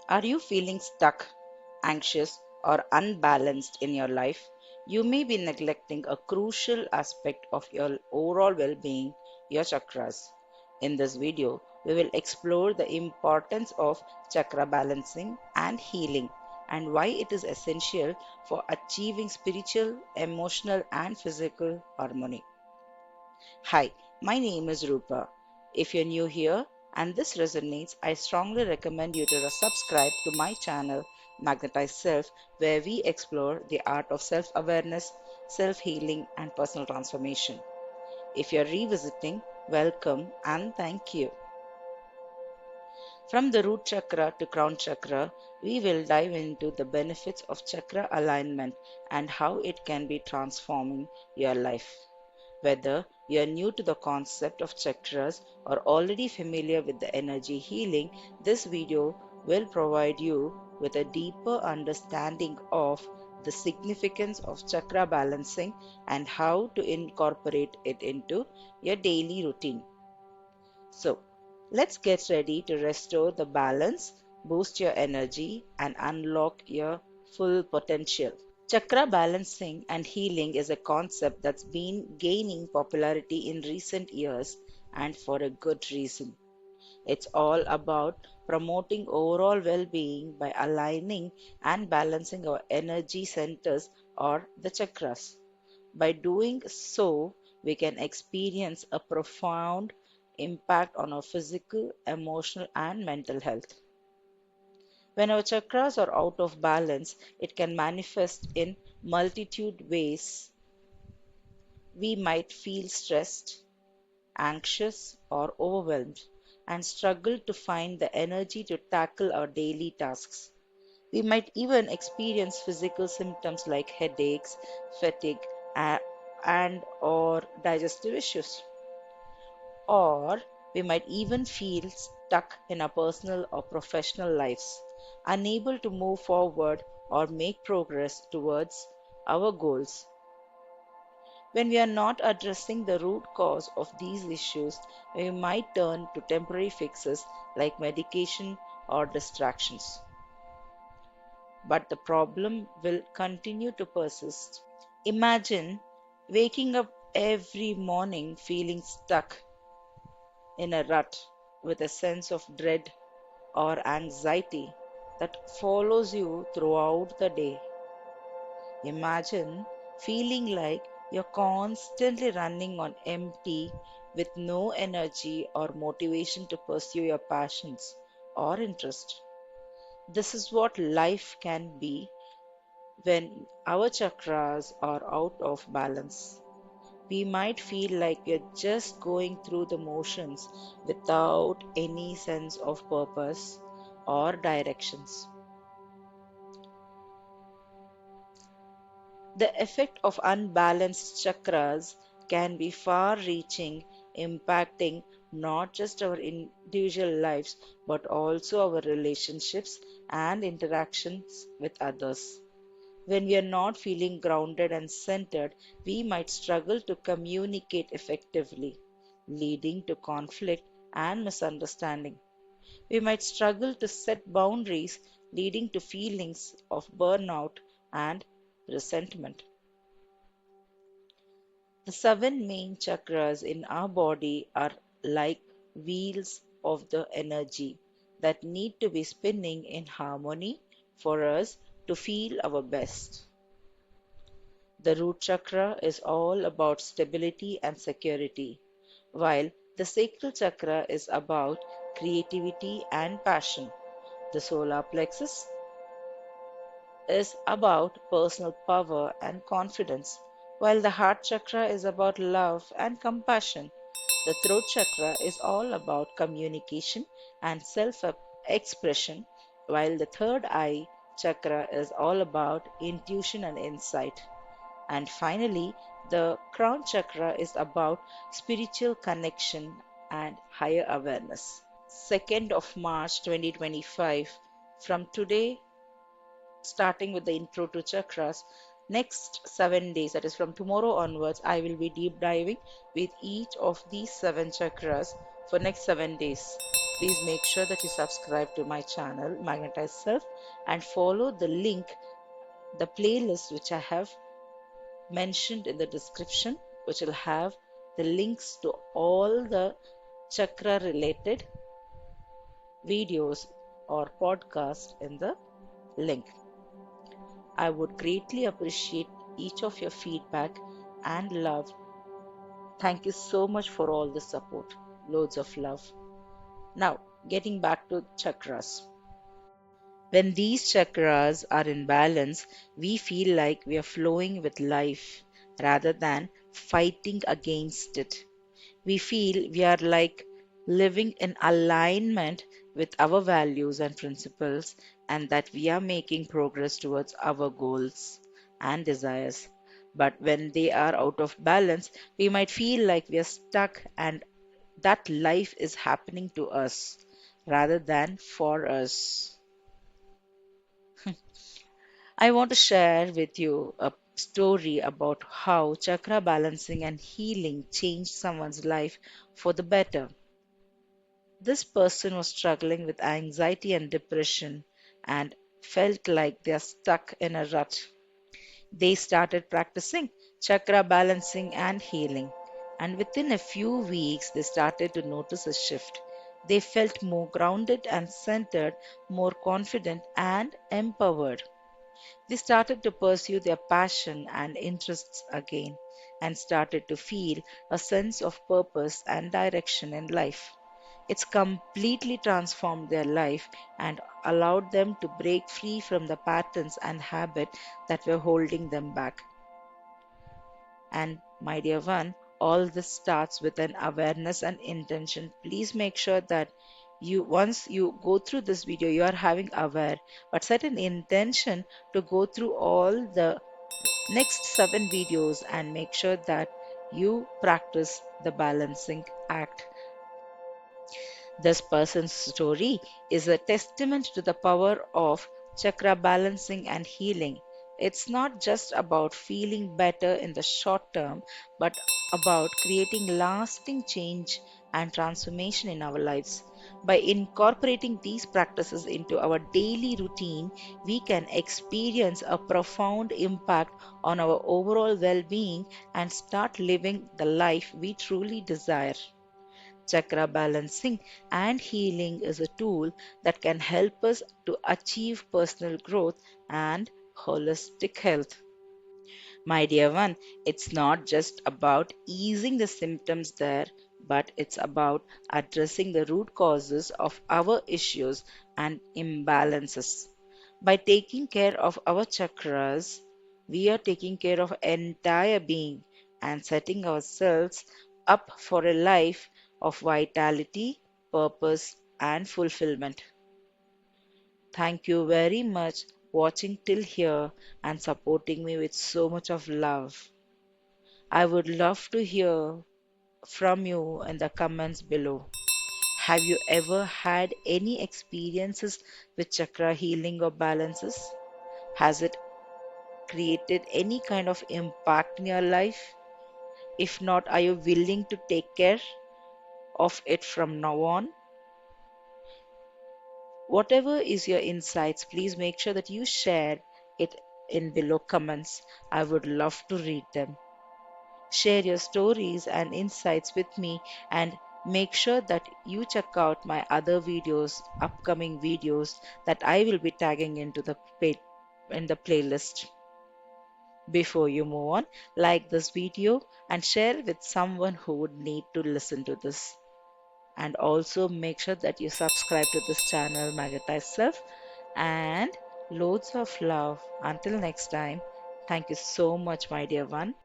Are you feeling stuck, anxious, or unbalanced in your life? You may be neglecting a crucial aspect of your overall well being, your chakras. In this video, we will explore the importance of chakra balancing and healing and why it is essential for achieving spiritual, emotional, and physical harmony. Hi, my name is Rupa. If you're new here and this resonates, I strongly recommend you to subscribe to my channel, Magnetize Self, where we explore the art of self awareness, self healing, and personal transformation. If you're revisiting, welcome and thank you. From the root chakra to crown chakra, we will dive into the benefits of chakra alignment and how it can be transforming your life. Whether you are new to the concept of chakras or already familiar with the energy healing, this video will provide you with a deeper understanding of the significance of chakra balancing and how to incorporate it into your daily routine. So, let's get ready to restore the balance, boost your energy, and unlock your full potential. Chakra balancing and healing is a concept that's been gaining popularity in recent years and for a good reason. It's all about promoting overall well being by aligning and balancing our energy centers or the chakras. By doing so, we can experience a profound impact on our physical, emotional, and mental health. When our chakras are out of balance, it can manifest in multitude ways. We might feel stressed, anxious, or overwhelmed and struggle to find the energy to tackle our daily tasks. We might even experience physical symptoms like headaches, fatigue, and or digestive issues. Or we might even feel stuck in our personal or professional lives, unable to move forward or make progress towards our goals. When we are not addressing the root cause of these issues, we might turn to temporary fixes like medication or distractions. But the problem will continue to persist. Imagine waking up every morning feeling stuck in a rut with a sense of dread or anxiety that follows you throughout the day. Imagine feeling like you're constantly running on empty with no energy or motivation to pursue your passions or interest. This is what life can be when our chakras are out of balance. We might feel like we're just going through the motions without any sense of purpose or directions. The effect of unbalanced chakras can be far reaching, impacting not just our individual lives but also our relationships and interactions with others. When we are not feeling grounded and centered, we might struggle to communicate effectively, leading to conflict and misunderstanding. We might struggle to set boundaries, leading to feelings of burnout and resentment. The seven main chakras in our body are like wheels of the energy that need to be spinning in harmony for us to feel our best. The root chakra is all about stability and security, while the sacral chakra is about creativity and passion. The solar plexus is about personal power and confidence, while the heart chakra is about love and compassion. The throat chakra is all about communication and self expression, while the third eye chakra is all about intuition and insight. And finally, the crown chakra is about spiritual connection and higher awareness. 2nd of March 2025. From today, starting with the intro to chakras, next 7 days, that is from tomorrow onwards, I will be deep diving with each of these seven chakras for next 7 days. please make sure that you subscribe to my channel, Magnetize Self, and follow the link, the playlist which I have mentioned in the description, which will have the links to all the chakra related videos or podcasts in the link. I would greatly appreciate each of your feedback and love. Thank you so much for all the support. Loads of love. Now, getting back to chakras. When these chakras are in balance, we feel like we are flowing with life rather than fighting against it. We feel we are like living in alignment with our values and principles, and that we are making progress towards our goals and desires. But when they are out of balance, we might feel like we are stuck and that life is happening to us rather than for us. I want to share with you a story about how chakra balancing and healing changed someone's life for the better. This person was struggling with anxiety and depression and felt like they are stuck in a rut. They started practicing chakra balancing and healing, and within a few weeks, they started to notice a shift. They felt more grounded and centered, more confident and empowered. They started to pursue their passion and interests again and started to feel a sense of purpose and direction in life. It's completely transformed their life and allowed them to break free from the patterns and habits that were holding them back. And my dear one, all this starts with an awareness and intention. Please make sure that you once you go through this video, you are having aware, but set an intention to go through all the next 7 videos and make sure that you practice the balancing act. This person's story is a testament to the power of chakra balancing and healing. It's not just about feeling better in the short term, but about creating lasting change and transformation in our lives. By incorporating these practices into our daily routine, we can experience a profound impact on our overall well being and start living the life we truly desire. Chakra balancing and healing is a tool that can help us to achieve personal growth and holistic health. My dear one, it's not just about easing the symptoms there, but it's about addressing the root causes of our issues and imbalances. By taking care of our chakras, we are taking care of entire being and setting ourselves up for a life of vitality, purpose and fulfillment. Thank you very much watching till here and supporting me with so much of love. I would love to hear from you in the comments below. Have you ever had any experiences with chakra healing or balances? Has it created any kind of impact in your life? If not, are you willing to take care of it from now on? Whatever is your insights, please make sure that you share it in below comments. I would love to read them. Share your stories and insights with me and make sure that you check out my other videos, upcoming videos that I will be tagging into the in the playlist. Before you move on, like this video and share with someone who would need to listen to this. And also make sure that you subscribe to this channel, Magnetize Self, and loads of love. Until next time, thank you so much, my dear one.